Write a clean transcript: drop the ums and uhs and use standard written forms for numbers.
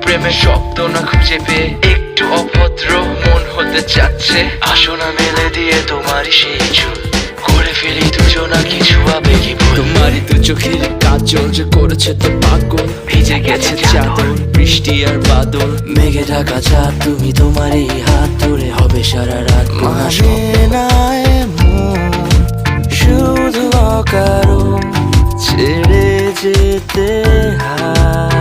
প্রেমের শব্দ না খুঁজে পেয়ে একটু অভদ্র মন হতে চাচ্ছে। আসো না মেলে দিয়ে তোমারই সেই চুল, করে ফেলি দুজনা কিছু আবেগী ভুল। তোমারই দু চোখের কাজল যে করেছে তো পাগল, ভিজে গেছে চাদর বৃষ্টি আর বাদল। মেঘে ঢাকা চাঁদ তুমি তোমারই হাত ধরে হবে সারা রাত মানে না এমন শুধু অকারণ ছেড়ে যেতে হয়।